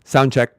Sound check.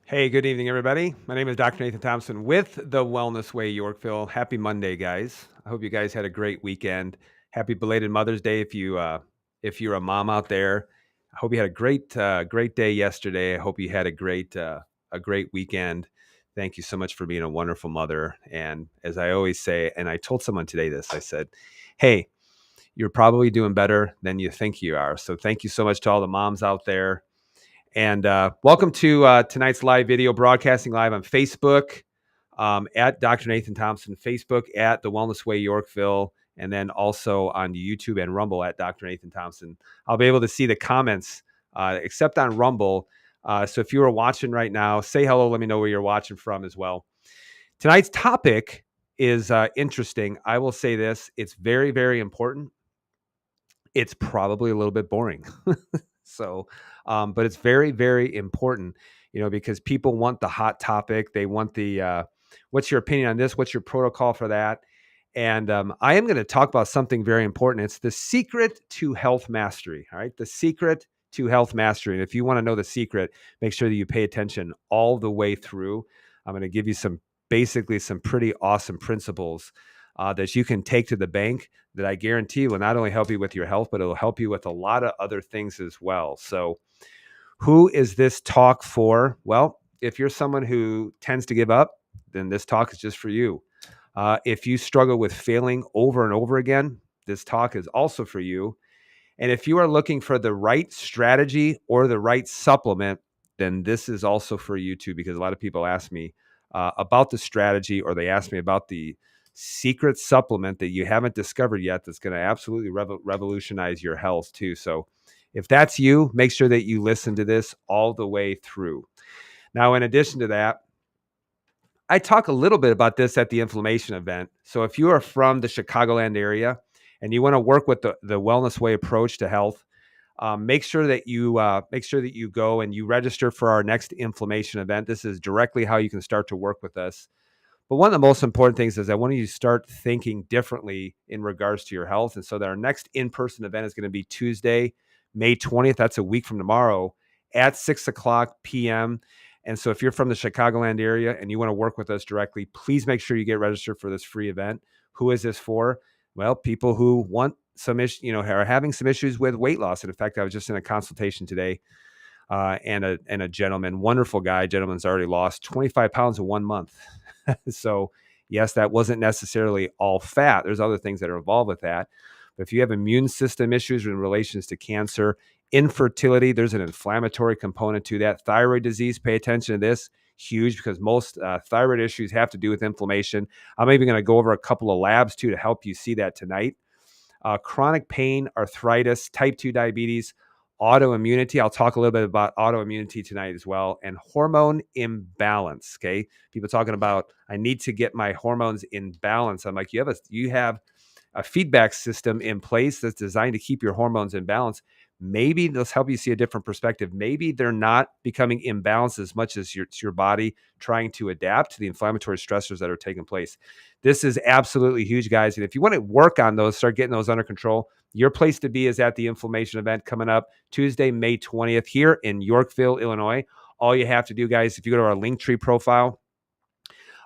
Hey, good evening, everybody. My name is Dr. Nathan Thompson with the Wellness Way Yorkville. Happy Monday, guys. I hope you guys had a great weekend. Happy belated Mother's Day if you're a mom out there. I hope you had a great day yesterday. I hope you had a great weekend. Thank you so much for being a wonderful mother. And as I always say, and I told someone today this, I said, "Hey, you're probably doing better than you think you are." So thank you so much to all the moms out there. And welcome to tonight's live video, broadcasting live on Facebook at Dr. Nathan Thompson, Facebook at The Wellness Way Yorkville, and then also on YouTube and Rumble at Dr. Nathan Thompson. I'll be able to see the comments, except on Rumble. So if you are watching right now, say hello. Let me know where you're watching from as well. Tonight's topic is interesting. I will say this. It's very, very important. It's probably a little bit boring. So, but it's very, very important, because people want the hot topic. They want what's your opinion on this? What's your protocol for that? And I am going to talk about something very important. It's the secret to health mastery. All right. The secret to health mastery. And if you want to know the secret, make sure that you pay attention all the way through. I'm going to give you basically some pretty awesome principles that you can take to the bank that I guarantee will not only help you with your health, but it'll help you with a lot of other things as well. So, who is this talk for? Well, if you're someone who tends to give up, then this talk is just for you. If you struggle with failing over and over again, this talk is also for you. And if you are looking for the right strategy or the right supplement, then this is also for you too, because a lot of people ask me about the strategy, or they ask me about the secret supplement that you haven't discovered yet that's going to absolutely revolutionize your health too. So if that's you, make sure that you listen to this all the way through. Now, in addition to that, I talk a little bit about this at the inflammation event. So if you are from the Chicagoland area and you want to work with the wellness way approach to health, make sure that you go and you register for our next inflammation event. This is directly how you can start to work with us. But one of the most important things is I want you to start thinking differently in regards to your health. And so that our next in-person event is going to be Tuesday, May 20th. That's a week from tomorrow at 6:00 p.m. And so if you're from the Chicagoland area and you want to work with us directly, please make sure you get registered for this free event. Who is this for? Well, people who want some issues, are having some issues with weight loss. And in fact, I was just in a consultation today, and a gentleman, wonderful guy. Gentleman's already lost 25 pounds in 1 month. So yes, that wasn't necessarily all fat. There's other things that are involved with that. But if you have immune system issues in relations to cancer, infertility, there's an inflammatory component to that. Thyroid disease, pay attention to this. Huge, because most thyroid issues have to do with inflammation. I'm even going to go over a couple of labs too to help you see that tonight. Chronic pain, arthritis, type 2 diabetes, autoimmunity. I'll talk a little bit about autoimmunity tonight as well, and hormone imbalance. Okay. People talking about, I need to get my hormones in balance. I'm like, you have a feedback system in place that's designed to keep your hormones in balance. Maybe this help you see a different perspective. Maybe they're not becoming imbalanced as much as your body trying to adapt to the inflammatory stressors that are taking place. This is absolutely huge, guys. And if you want to work on those, start getting those under control, your place to be is at the inflammation event coming up Tuesday, May 20th here in Yorkville, Illinois. All you have to do, guys, if you go to our Linktree profile,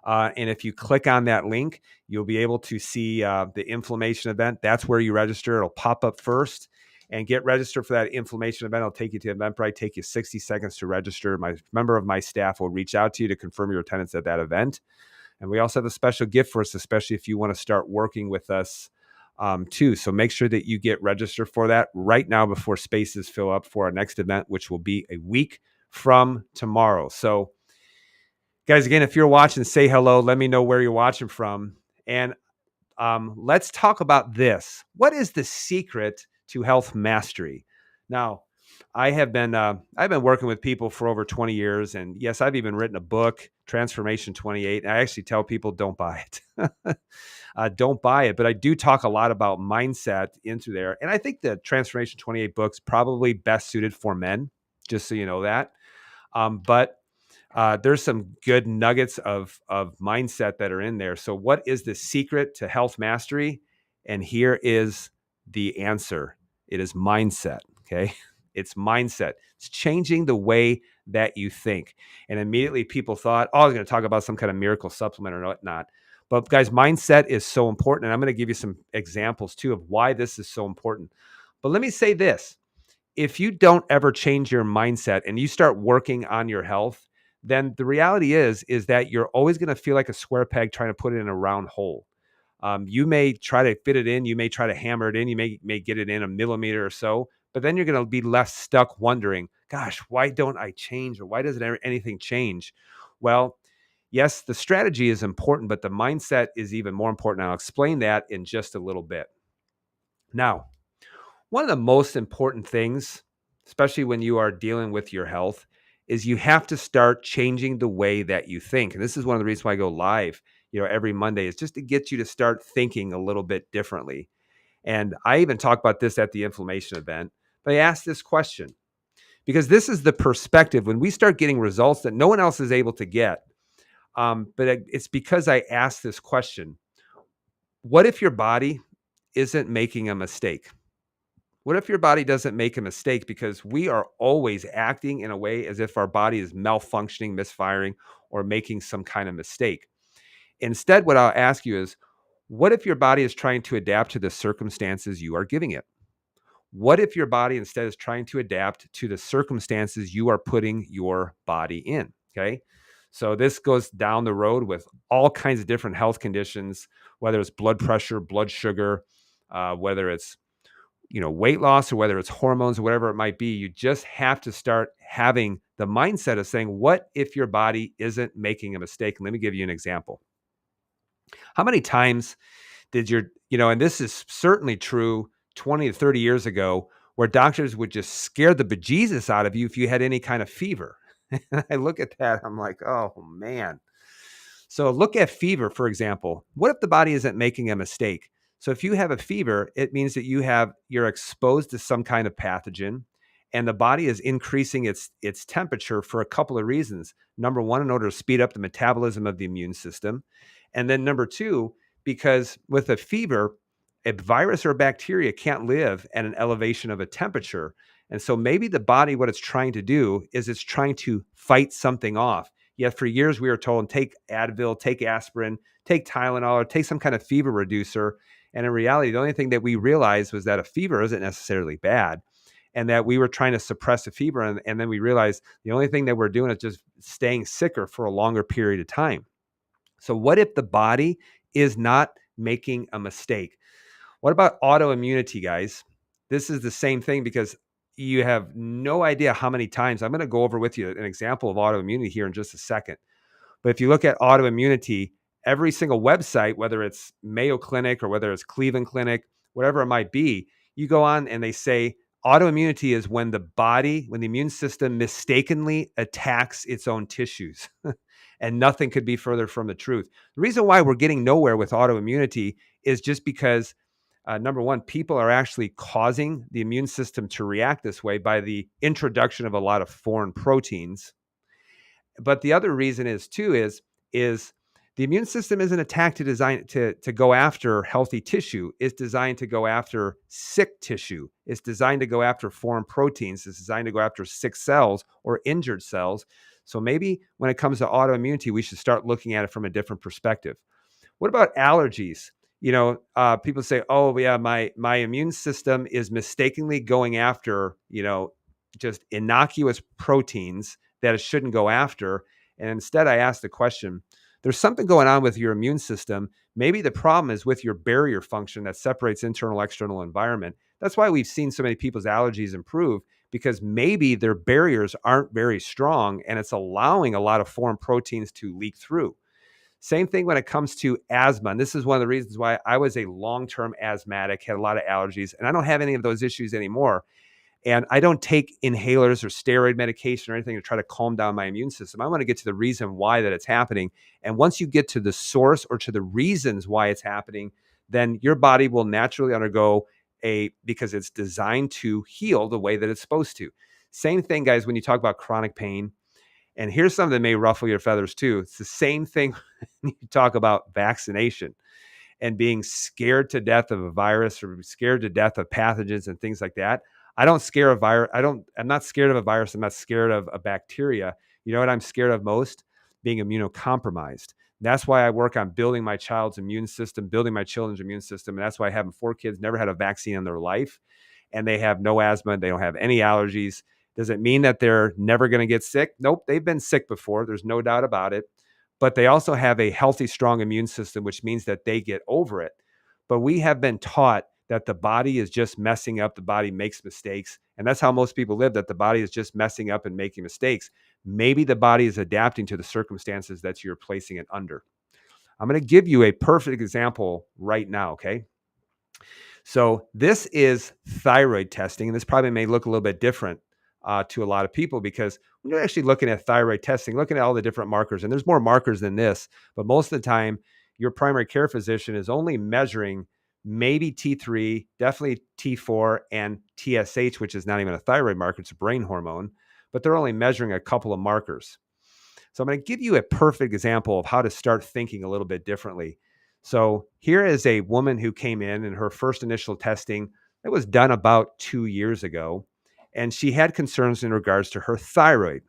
and if you click on that link, you'll be able to see the inflammation event. That's where you register. It'll pop up first, and get registered for that inflammation event. It'll take you to Eventbrite, take you 60 seconds to register. My member of my staff will reach out to you to confirm your attendance at that event. And we also have a special gift for us, especially if you want to start working with us too. So make sure that you get registered for that right now before spaces fill up for our next event, which will be a week from tomorrow. So guys, again, if you're watching, say hello. Let me know where you're watching from. And let's talk about this. What is the secret to health mastery? Now, I've been working with people for over 20 years. And yes, I've even written a book, Transformation 28. And I actually tell people don't buy it. Don't buy it. But I do talk a lot about mindset into there. And I think the Transformation 28 book's probably best suited for men, just so you know that. But there's some good nuggets of mindset that are in there. So what is the secret to health mastery? And here is the answer. It is mindset. Okay. It's mindset. It's changing the way that you think. And immediately people thought, oh, I was going to talk about some kind of miracle supplement or whatnot. But guys, mindset is so important. And I'm going to give you some examples too of why this is so important. But let me say this. If you don't ever change your mindset and you start working on your health, then the reality is that you're always going to feel like a square peg trying to put it in a round hole. You may try to fit it in, you may try to hammer it in, you may get it in a millimeter or so, but then you're going to be left stuck wondering, gosh, why don't I change, or why doesn't anything change? Well, yes, the strategy is important, but the mindset is even more important. I'll explain that in just a little bit. Now, one of the most important things, especially when you are dealing with your health, is you have to start changing the way that you think. And this is one of the reasons why I go live, every Monday, is just to get you to start thinking a little bit differently. And I even talk about this at the inflammation event, but I ask this question because this is the perspective when we start getting results that no one else is able to get. But it's because I asked this question. What if your body isn't making a mistake? What if your body doesn't make a mistake? Because we are always acting in a way as if our body is malfunctioning, misfiring, or making some kind of mistake. Instead, what I'll ask you is, what if your body is trying to adapt to the circumstances you are giving it? What if your body instead is trying to adapt to the circumstances you are putting your body in? Okay. So this goes down the road with all kinds of different health conditions, whether it's blood pressure, blood sugar, whether it's weight loss, or whether it's hormones or whatever it might be. You just have to start having the mindset of saying, what if your body isn't making a mistake? And let me give you an example. How many times did and this is certainly true 20 to 30 years ago, where doctors would just scare the bejesus out of you if you had any kind of fever. I look at that, I'm like, oh man. So look at fever, for example. What if the body isn't making a mistake? So if you have a fever, it means that you're exposed to some kind of pathogen, and the body is increasing its temperature for a couple of reasons. Number one, in order to speed up the metabolism of the immune system. And then number two, because with a fever, a virus or a bacteria can't live at an elevation of a temperature. And so maybe the body, what it's trying to do is it's trying to fight something off. Yet for years we were told, take Advil, take aspirin, take Tylenol, or take some kind of fever reducer. And in reality, the only thing that we realized was that a fever isn't necessarily bad, and that we were trying to suppress a fever. And then we realized the only thing that we're doing is just staying sicker for a longer period of time. So what if the body is not making a mistake? What about autoimmunity, guys? This is the same thing, because you have no idea how many times. I'm going to go over with you an example of autoimmunity here in just a second. But if you look at autoimmunity, every single website, whether it's Mayo Clinic or whether it's Cleveland Clinic, whatever it might be, you go on and they say Autoimmunity is when when the immune system mistakenly attacks its own tissues. And nothing could be further from the truth. The reason why we're getting nowhere with autoimmunity is just because, number one, people are actually causing the immune system to react this way by the introduction of a lot of foreign proteins. But the other reason is the immune system isn't attacked to design to go after healthy tissue. It's designed to go after sick tissue. It's designed to go after foreign proteins. It's designed to go after sick cells or injured cells. So maybe when it comes to autoimmunity, we should start looking at it from a different perspective. What about allergies? People say, "Oh, yeah, my immune system is mistakenly going after, just innocuous proteins that it shouldn't go after." And instead, I ask the question, there's something going on with your immune system. Maybe the problem is with your barrier function that separates internal external environment. That's why we've seen so many people's allergies improve, because maybe their barriers aren't very strong and it's allowing a lot of foreign proteins to leak through. Same thing when it comes to asthma. And this is one of the reasons why I was a long-term asthmatic, had a lot of allergies, and I don't have any of those issues anymore. And I don't take inhalers or steroid medication or anything to try to calm down my immune system. I want to get to the reason why that it's happening. And once you get to the source or to the reasons why it's happening, then your body will naturally undergo because it's designed to heal the way that it's supposed to. Same thing, guys, when you talk about chronic pain. And here's something that may ruffle your feathers too. It's the same thing when you talk about vaccination and being scared to death of a virus or scared to death of pathogens and things like that. I don't scare a virus. I'm not scared of a virus. I'm not scared of a bacteria. You know what I'm scared of most? Being immunocompromised. That's why I work on building my child's immune system, building my children's immune system. And that's why I have 4 kids, never had a vaccine in their life. And they have no asthma. They don't have any allergies. Does it mean that they're never going to get sick? Nope. They've been sick before. There's no doubt about it. But they also have a healthy, strong immune system, which means that they get over it. But we have been taught that the body is just messing up. The body makes mistakes. And that's how most people live, that the body is just messing up and making mistakes. Maybe the body is adapting to the circumstances that you're placing it under. I'm going to give you a perfect example right now, okay? So this is thyroid testing, and this probably may look a little bit different to a lot of people, because when you're actually looking at thyroid testing, looking at all the different markers, and there's more markers than this, but most of the time, your primary care physician is only measuring maybe T3, definitely T4, and TSH, which is not even a thyroid marker, it's a brain hormone, but they're only measuring a couple of markers. So I'm going to give you a perfect example of how to start thinking a little bit differently. So here is a woman who came in, and her first initial testing, it was done about 2 years ago, and she had concerns in regards to her thyroid.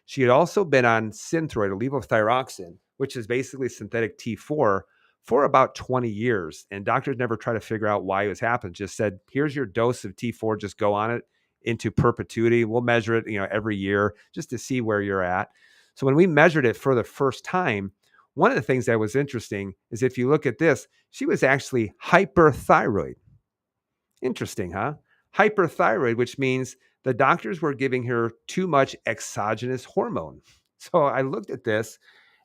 She had also been on Synthroid, or levothyroxine, which is basically synthetic T4, for about 20 years. And doctors never tried to figure out why it was happening. Just said, here's your dose of T4, just go on it into perpetuity. We'll measure it, every year just to see where you're at. So when we measured it for the first time, one of the things that was interesting is, if you look at this, she was actually hyperthyroid. Interesting, huh? Hyperthyroid, which means the doctors were giving her too much exogenous hormone. So I looked at this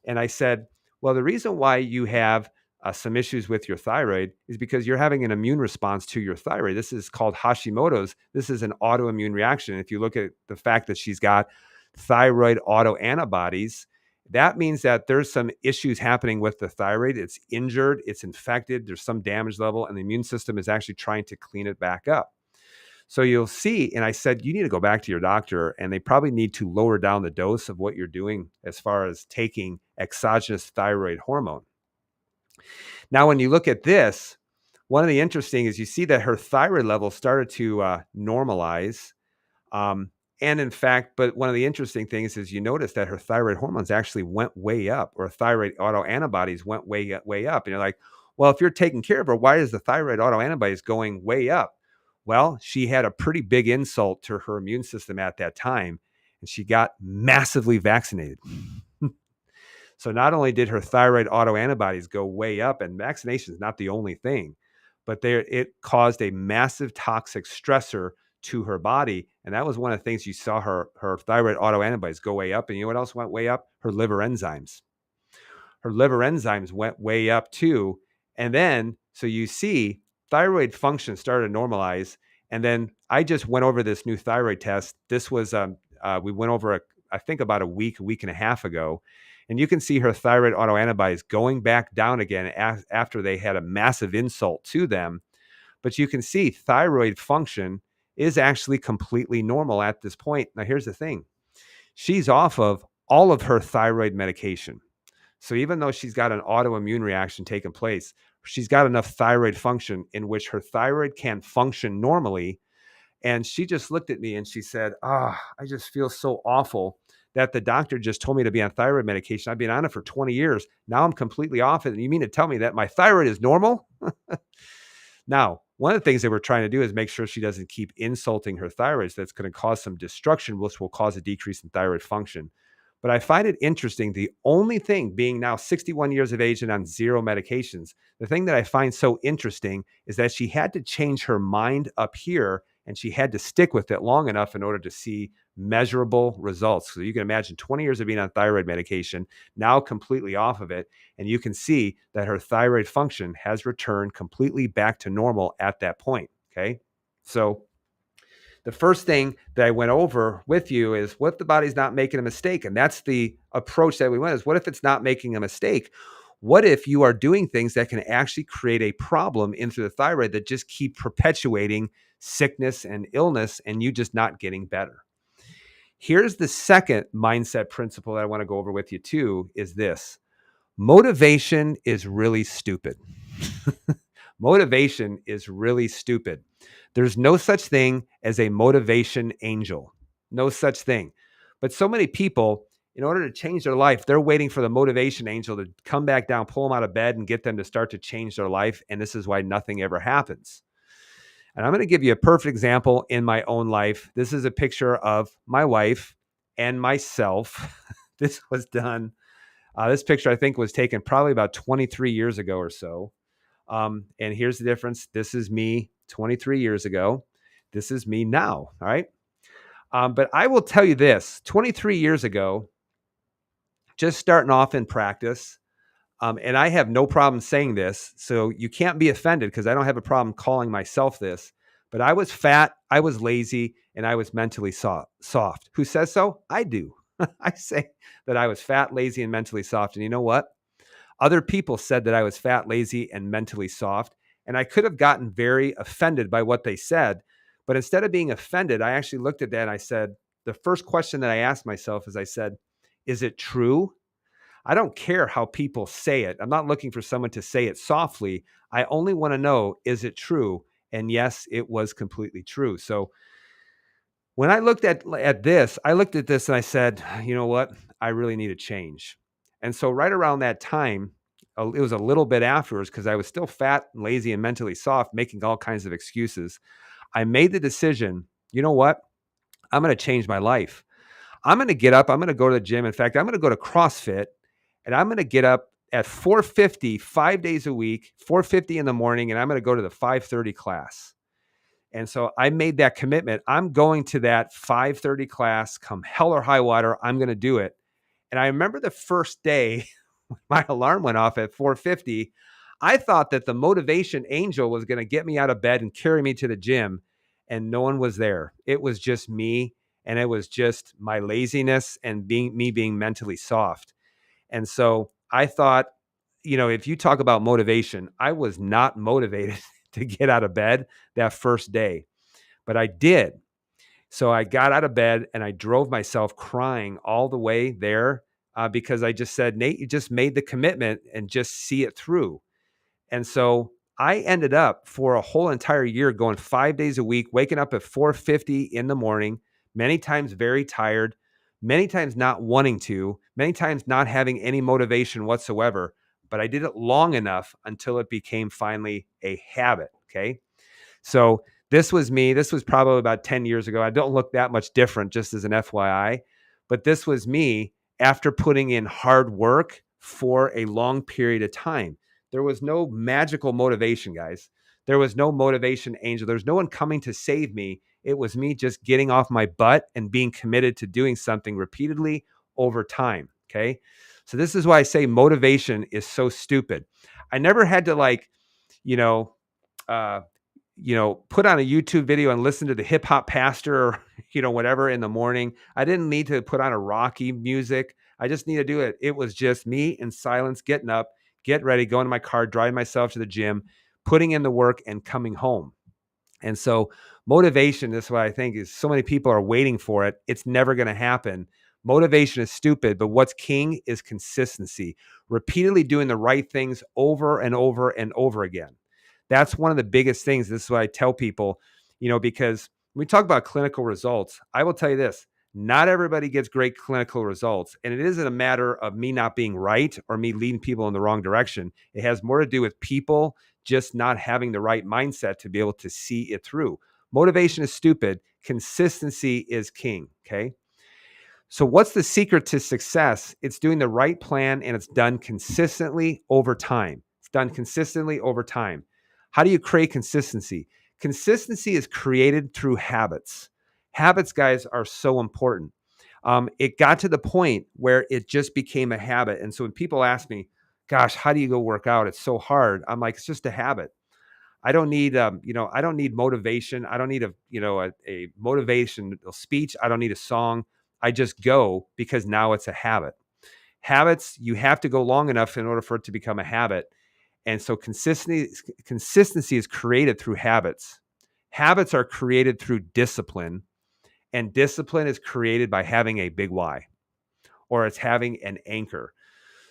and I said, well, the reason why you have some issues with your thyroid is because you're having an immune response to your thyroid. This is called Hashimoto's. This is an autoimmune reaction. If you look at the fact that she's got thyroid autoantibodies, that means that there's some issues happening with the thyroid. It's injured, it's infected, there's some damage level, and the immune system is actually trying to clean it back up. So you'll see, and I said, you need to go back to your doctor, and they probably need to lower down the dose of what you're doing as far as taking exogenous thyroid hormone. Now, when you look at this, one of the interesting is you see that her thyroid level started to normalize. And in fact, but one of the interesting things is you notice that her thyroid hormones actually went way up, or thyroid autoantibodies went way up. And you're like, well, if you're taking care of her, why is the thyroid autoantibodies going way up? Well, she had a pretty big insult to her immune system at that time, and she got massively vaccinated. So not only did her thyroid autoantibodies go way up, and vaccination is not the only thing, but it caused a massive toxic stressor to her body. And that was one of the things you saw her thyroid autoantibodies go way up. And you know what else went way up? Her liver enzymes. Her liver enzymes went way up too. And then, so you see thyroid function started to normalize. And then I just went over this new thyroid test. This was, we went over, I think about a week and a half ago. And you can see her thyroid autoantibodies going back down again after they had a massive insult to them. But you can see thyroid function is actually completely normal at this point. Now, here's the thing. She's off of all of her thyroid medication. So even though she's got an autoimmune reaction taking place, she's got enough thyroid function in which her thyroid can function normally. And she just looked at me and she said, I just feel so awful that the doctor just told me to be on thyroid medication. I've been on it for 20 years. Now I'm completely off it. And you mean to tell me that my thyroid is normal? Now, one of the things that we're trying to do is make sure she doesn't keep insulting her thyroid. So that's going to cause some destruction, which will cause a decrease in thyroid function. But I find it interesting. The only thing, being now 61 years of age and on zero medications, the thing that I find so interesting is that she had to change her mind up here and she had to stick with it long enough in order to see measurable results. So you can imagine 20 years of being on thyroid medication, now completely off of it. And you can see that her thyroid function has returned completely back to normal at that point. Okay. So the first thing that I went over with you is what if the body's not making a mistake? And that's the approach that we went is what if it's not making a mistake? What if you are doing things that can actually create a problem into the thyroid that just keep perpetuating sickness and illness and you just not getting better? Here's the second mindset principle that I want to go over with you too is this. Motivation is really stupid. Motivation is really stupid. There's no such thing as a motivation angel. No such thing. But so many people, in order to change their life, they're waiting for the motivation angel to come back down, pull them out of bed, and get them to start to change their life. And this is why nothing ever happens. And I'm going to give you a perfect example in my own life. This is a picture of my wife and myself. This was done. This picture, I think, was taken probably about 23 years ago or so. And here's the difference. This is me 23 years ago. This is me now. All right. But I will tell you this 23 years ago, just starting off in practice, and I have no problem saying this. So you can't be offended because I don't have a problem calling myself this. But I was fat, I was lazy, and I was mentally soft. Who says so? I do. I say that I was fat, lazy, and mentally soft. And you know what? Other people said that I was fat, lazy, and mentally soft. And I could have gotten very offended by what they said. But instead of being offended, I actually looked at that and I said, the first question that I asked myself is I said, is it true? I don't care how people say it. I'm not looking for someone to say it softly. I only want to know, is it true? And yes, it was completely true. So when I looked at this, I looked at this and I said, you know what? I really need a change. And so right around that time, it was a little bit afterwards because I was still fat, lazy, and mentally soft, making all kinds of excuses. I made the decision, you know what? I'm going to change my life. I'm going to get up. I'm going to go to the gym. In fact, I'm going to go to CrossFit and I'm going to get up at 4:50, 5 days a week, 4:50 in the morning, and I'm going to go to the 5:30 class. And so I made that commitment. I'm going to that 5:30 class, come hell or high water. I'm going to do it. And I remember the first day my alarm went off at 4:50. I thought that the motivation angel was going to get me out of bed and carry me to the gym, and no one was there. It was just me, and it was just my laziness and being mentally soft. And so I thought, if you talk about motivation, I was not motivated to get out of bed that first day, but I did. So I got out of bed and I drove myself crying all the way there because I just said, Nate, you just made the commitment and just see it through. And so I ended up for a whole entire year going 5 days a week, waking up at 4:50 in the morning, many times very tired, many times not wanting to, many times not having any motivation whatsoever. But I did it long enough until it became finally a habit. Okay. So this was me. This was probably about 10 years ago. I don't look that much different, just as an FYI. But this was me after putting in hard work for a long period of time. There was no magical motivation, guys. There was no motivation angel. There's no one coming to save me. It was me just getting off my butt and being committed to doing something repeatedly over time. Okay. So this is why I say motivation is so stupid. I never had to you know, uh, put on a YouTube video and listen to the hip hop pastor or, whatever in the morning. I didn't need to put on a rocky music. I just need to do it. It was just me in silence, getting up, get ready, going to my car, driving myself to the gym, putting in the work and coming home. And so motivation is what I think is so many people are waiting for it. It's never going to happen. Motivation is stupid, but what's king is consistency, repeatedly doing the right things over and over and over again. That's one of the biggest things. This is what I tell people, because when we talk about clinical results, I will tell you this, not everybody gets great clinical results. And it isn't a matter of me not being right or me leading people in the wrong direction. It has more to do with people just not having the right mindset to be able to see it through. Motivation is stupid. Consistency is king. Okay. So what's the secret to success? It's doing the right plan and it's done consistently over time. It's done consistently over time. How do you create consistency? Consistency is created through habits. Habits, guys, are so important. It got to the point where it just became a habit. And so when people ask me, gosh, how do you go work out? It's so hard. I'm like, it's just a habit. I don't need, I don't need motivation. I don't need a motivational speech. I don't need a song. I just go because now it's a habit. Habits, you have to go long enough in order for it to become a habit. And so consistency is created through habits. Habits are created through discipline, and discipline is created by having a big why, or it's having an anchor.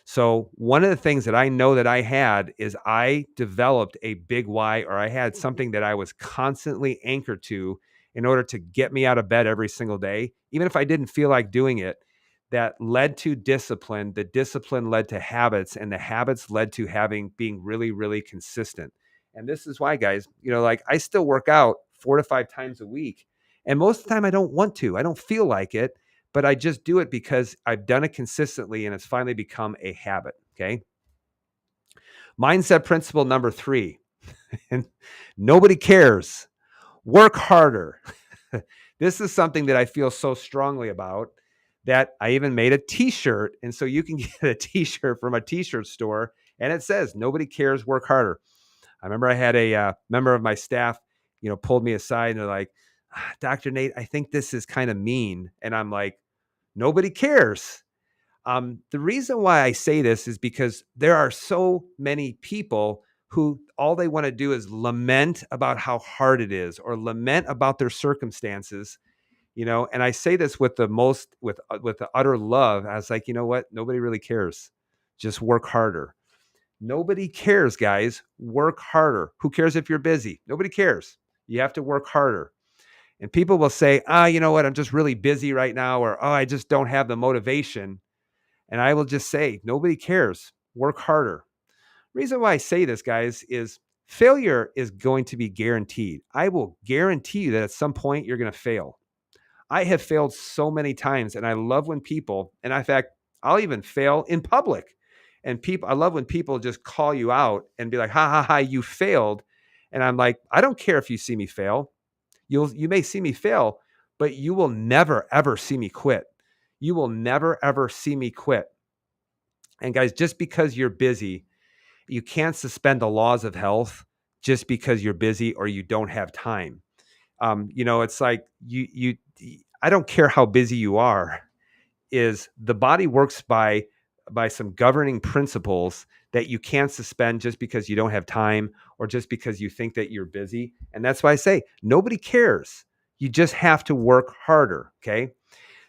So one of the things that I know that I had is I developed a big why, or I had something that I was constantly anchored to in order to get me out of bed every single day, even if I didn't feel like doing it. That led to discipline. The discipline led to habits, and the habits led to being really, really consistent. And this is why, guys, like I still work out 4 to 5 times a week. And most of the time I don't want to. I don't feel like it, but I just do it because I've done it consistently and it's finally become a habit. Okay. Mindset principle number 3. And nobody cares. Work harder. This is something that I feel so strongly about that I even made a t-shirt. And so you can get a t-shirt from a t-shirt store and it says, nobody cares, work harder. I remember I had a member of my staff, pulled me aside and they're like, Dr. Nate, I think this is kind of mean. And I'm like, nobody cares. The reason why I say this is because there are so many people who all they want to do is lament about how hard it is or lament about their circumstances, and I say this with the utter love. I was like, you know what? Nobody really cares. Just work harder. Nobody cares, guys. Work harder. Who cares if you're busy? Nobody cares. You have to work harder. And people will say, you know what? I'm just really busy right now, or, I just don't have the motivation. And I will just say, nobody cares. Work harder. Reason why I say this, guys, is failure is going to be guaranteed. I will guarantee you that at some point you're going to fail. I have failed so many times, and I love when people, and in fact, I'll even fail in public. And I love when people just call you out and be like, ha ha ha, you failed. And I'm like, I don't care if you see me fail. You may see me fail, but you will never, ever see me quit. You will never, ever see me quit. And guys, just because you're busy, you can't suspend the laws of health just because you're busy or you don't have time. It's like I don't care how busy you are, is the body works by some governing principles that you can't suspend just because you don't have time or just because you think that you're busy. And that's why I say nobody cares. You just have to work harder. Okay.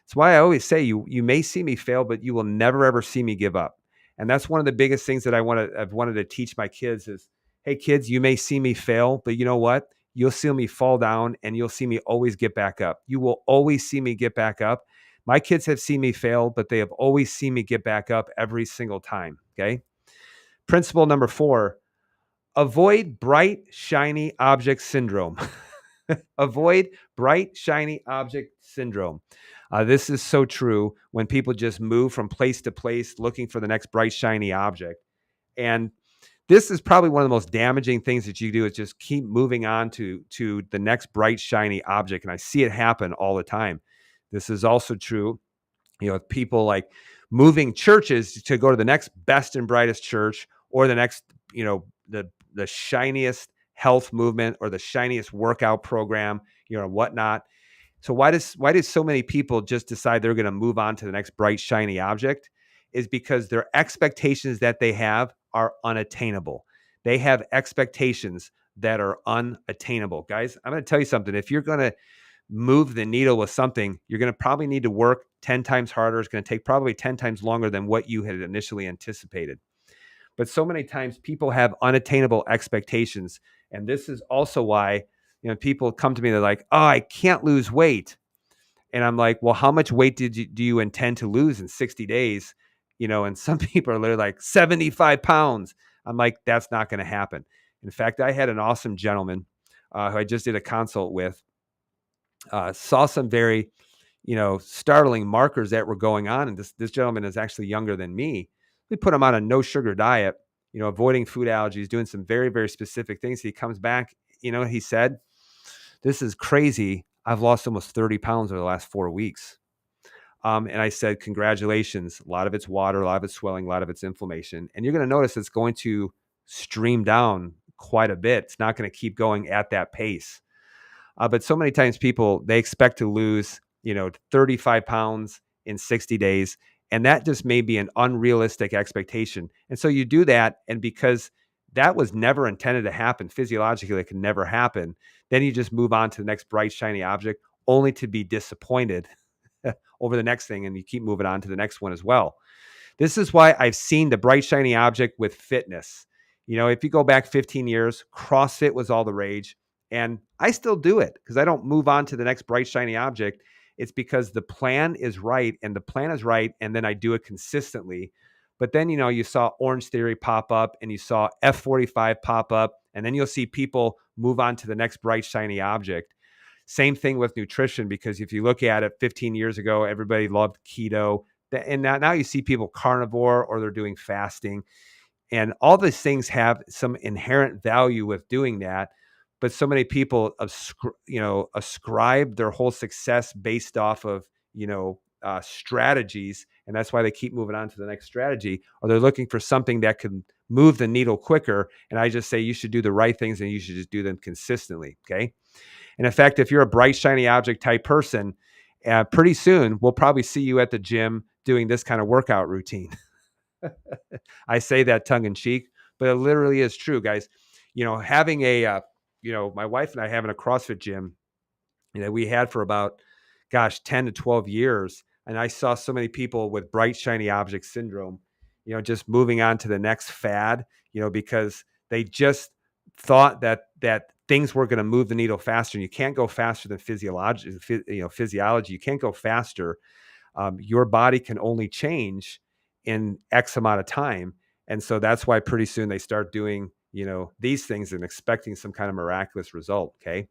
That's why I always say you may see me fail, but you will never, ever see me give up. And that's one of the biggest things that I've wanted to teach my kids is, hey kids, you may see me fail, but you know what? You'll see me fall down and you'll see me always get back up. You will always see me get back up. My kids have seen me fail, but they have always seen me get back up every single time. Okay. Principle number 4, avoid bright, shiny object syndrome. Avoid bright, shiny object syndrome. This is so true when people just move from place to place looking for the next bright, shiny object. And this is probably one of the most damaging things that you do is just keep moving on to the next bright, shiny object. And I see it happen all the time. This is also true, people like moving churches to go to the next best and brightest church or the next, the shiniest health movement or the shiniest workout program, whatnot. So why do so many people just decide they're going to move on to the next bright shiny object? Is because their expectations that they have are unattainable. They have expectations that are unattainable. Guys, I'm going to tell you something. If you're going to move the needle with something, you're going to probably need to work 10 times harder. It's going to take probably 10 times longer than what you had initially anticipated. But so many times people have unattainable expectations. And this is also why, people come to me, they're like, oh, I can't lose weight. And I'm like, well, how much weight do you intend to lose in 60 days? And some people are literally like 75 pounds. I'm like, that's not going to happen. In fact, I had an awesome gentleman who I just did a consult with, saw some very, startling markers that were going on. And this gentleman is actually younger than me. We put him on a no sugar diet, avoiding food allergies, doing some very, very specific things. He comes back, he said, this is crazy. I've lost almost 30 pounds over the last 4 weeks. And I said, congratulations. A lot of it's water, a lot of it's swelling, a lot of it's inflammation. And you're going to notice it's going to stream down quite a bit. It's not going to keep going at that pace. But so many times people, they expect to lose, 35 pounds in 60 days. And that just may be an unrealistic expectation. And so you do that. And because that was never intended to happen, physiologically, it can never happen. Then you just move on to the next bright, shiny object, only to be disappointed over the next thing. And you keep moving on to the next one as well. This is why I've seen the bright, shiny object with fitness. If you go back 15 years, CrossFit was all the rage. And I still do it because I don't move on to the next bright, shiny object. It's because the plan is right, and the plan is right. And then I do it consistently. But then, you saw Orange Theory pop up, and you saw F45 pop up, and then you'll see people move on to the next bright, shiny object. Same thing with nutrition, because if you look at it 15 years ago, everybody loved keto. And now you see people carnivore, or they're doing fasting. And all these things have some inherent value with doing that. But so many people, ascribe their whole success based off of, strategies. And that's why they keep moving on to the next strategy, or they're looking for something that can move the needle quicker. And I just say you should do the right things, and you should just do them consistently. Okay. And in fact, if you're a bright, shiny object type person, pretty soon we'll probably see you at the gym doing this kind of workout routine. I say that tongue in cheek, but it literally is true, guys. Having my wife and I having a CrossFit gym, we had for about, 10 to 12 years. And I saw so many people with bright, shiny object syndrome, just moving on to the next fad, because they just thought that things were going to move the needle faster. And you can't go faster than physiology. You can't go faster. Your body can only change in X amount of time. And so that's why pretty soon they start doing, these things and expecting some kind of miraculous result. Okay.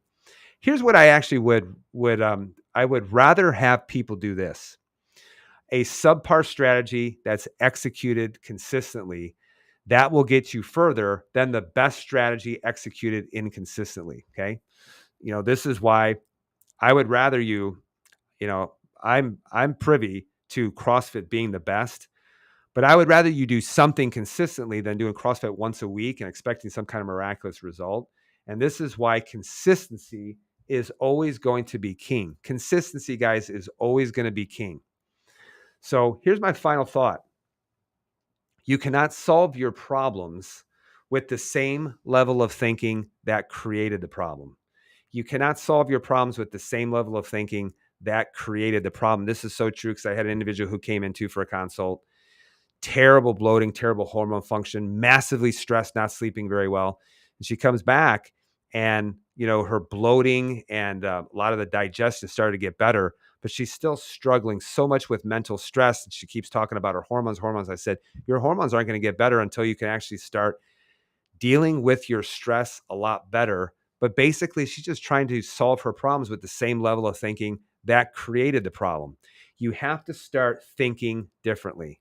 Here's what I actually I would rather have people do this: a subpar strategy that's executed consistently that will get you further than the best strategy executed inconsistently. Okay. This is why I would rather I'm privy to CrossFit being the best, but I would rather you do something consistently than doing CrossFit once a week and expecting some kind of miraculous result. And this is why consistency is always going to be king. Consistency, guys, is always going to be king. So here's my final thought. You cannot solve your problems with the same level of thinking that created the problem. You cannot solve your problems with the same level of thinking that created the problem. This is so true, because I had an individual who came in for a consult. Terrible bloating, terrible hormone function, massively stressed, not sleeping very well. And she comes back, and, her bloating and a lot of the digestion started to get better, but she's still struggling so much with mental stress. And she keeps talking about her hormones. I said, your hormones aren't going to get better until you can actually start dealing with your stress a lot better. But basically, she's just trying to solve her problems with the same level of thinking that created the problem. You have to start thinking differently.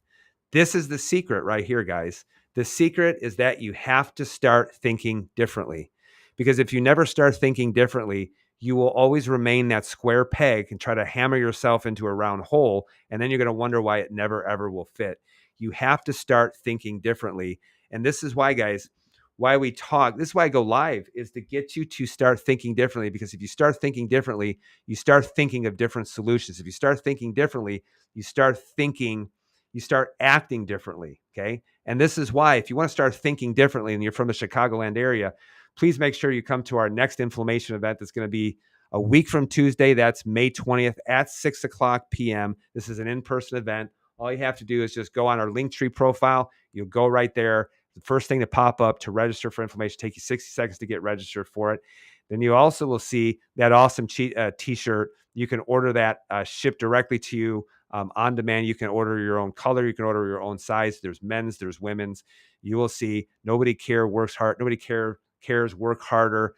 This is the secret right here, guys. The secret is that you have to start thinking differently, because if you never start thinking differently, you will always remain that square peg and try to hammer yourself into a round hole. And then you're going to wonder why it never, ever will fit. You have to start thinking differently. And this is why, guys, why we talk. This is why I go live, is to get you to start thinking differently. Because if you start thinking differently, you start thinking of different solutions. If you start thinking differently, you start acting differently. Okay. And this is why, if you want to start thinking differently and you're from the Chicagoland area, please make sure you come to our next inflammation event. That's going to be a week from Tuesday. That's May 20th at 6:00 p.m. This is an in-person event. All you have to do is just go on our Linktree profile. You'll go right there. The first thing to pop up to register for inflammation, take you 60 seconds to get registered for it. Then you also will see that awesome t-shirt. You can order that shipped directly to you on demand. You can order your own color. You can order your own size. There's men's, there's women's. You will see nobody works hard. Nobody cares, work harder.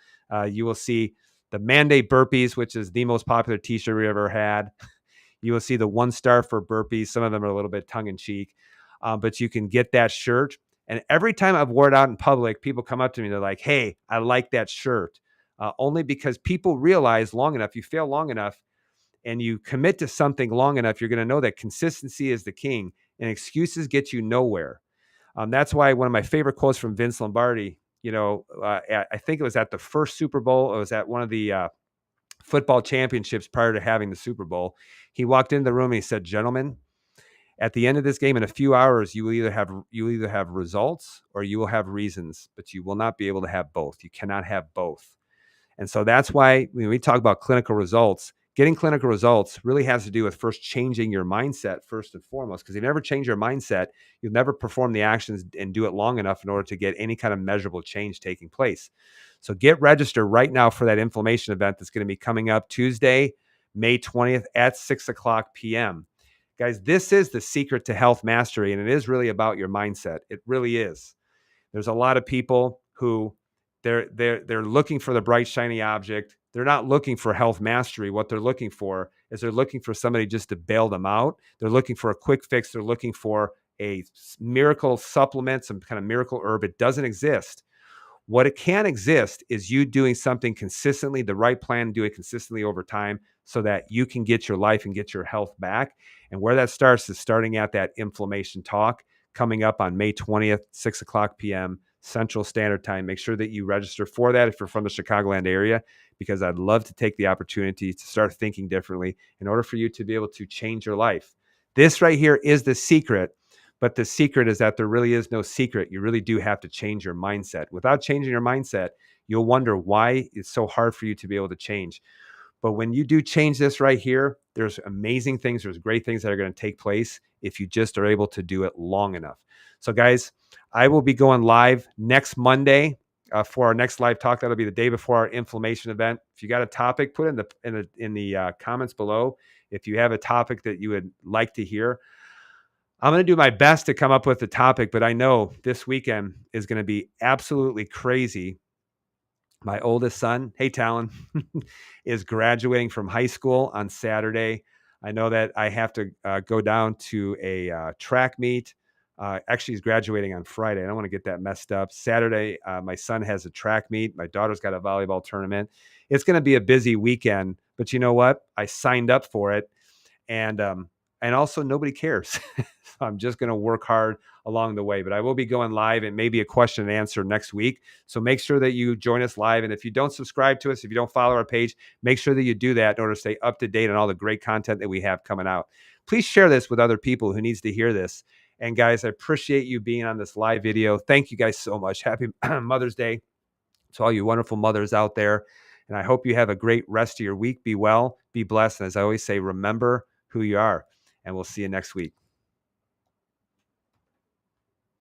You will see the Mandate Burpees, which is the most popular t-shirt we ever had. You will see the 1 star for burpees. Some of them are a little bit tongue in cheek, but you can get that shirt. And every time I've worn it out in public, people come up to me. They're like, "Hey, I like that shirt." Only because people realize long enough, you fail long enough, and you commit to something long enough, you're going to know that consistency is the king, and excuses get you nowhere. That's why one of my favorite quotes from Vince Lombardi, I think it was at the first Super Bowl. It was at one of the football championships prior to having the Super Bowl. He walked into the room and he said, "Gentlemen, at the end of this game, in a few hours, you will either have results or you will have reasons, but you will not be able to have both. You cannot have both." And so that's why when we talk about clinical results, getting clinical results really has to do with first changing your mindset first and foremost. Because if you never change your mindset, you'll never perform the actions and do it long enough in order to get any kind of measurable change taking place. So get registered right now for that inflammation event that's going to be coming up Tuesday, May 20th at 6:00 p.m. Guys, this is the secret to health mastery, and it is really about your mindset. It really is. There's a lot of people who they're looking for the bright shiny object. They're not looking for health mastery. What they're looking for is they're looking for somebody just to bail them out. They're looking for a quick fix. They're looking for a miracle supplement, some kind of miracle herb. It doesn't exist. What it can exist is you doing something consistently, the right plan, do it consistently over time so that you can get your life and get your health back. And where that starts is starting at that inflammation talk coming up on May 20th, 6:00 p.m. Central Standard Time. Make sure that you register for that if you're from the Chicagoland area, because I'd love to take the opportunity to start thinking differently in order for you to be able to change your life. This right here is the secret. But the secret is that there really is no secret. You really do have to change your mindset. Without changing your mindset, you'll wonder why it's so hard for you to be able to change. But when you do change this right here, there's amazing things, there's great things that are going to take place if you just are able to do it long enough. So guys, I will be going live next Monday for our next live talk. That'll be the day before our inflammation event. If you got a topic, put it in the comments below. If you have a topic that you would like to hear, I'm going to do my best to come up with a topic, but I know this weekend is going to be absolutely crazy. My oldest son, hey, Talon, is graduating from high school on Saturday. I know that I have to go down to a track meet. Actually, he's graduating on Friday. I don't want to get that messed up. Saturday, my son has a track meet. My daughter's got a volleyball tournament. It's going to be a busy weekend, but you know what? I signed up for it. And also nobody cares. So I'm just going to work hard along the way, but I will be going live and maybe a question and answer next week. So make sure that you join us live. And if you don't subscribe to us, if you don't follow our page, make sure that you do that in order to stay up to date on all the great content that we have coming out. Please share this with other people who needs to hear this. And guys, I appreciate you being on this live video. Thank you guys so much. Happy Mother's Day to all you wonderful mothers out there. And I hope you have a great rest of your week. Be well, be blessed. And as I always say, remember who you are. And we'll see you next week.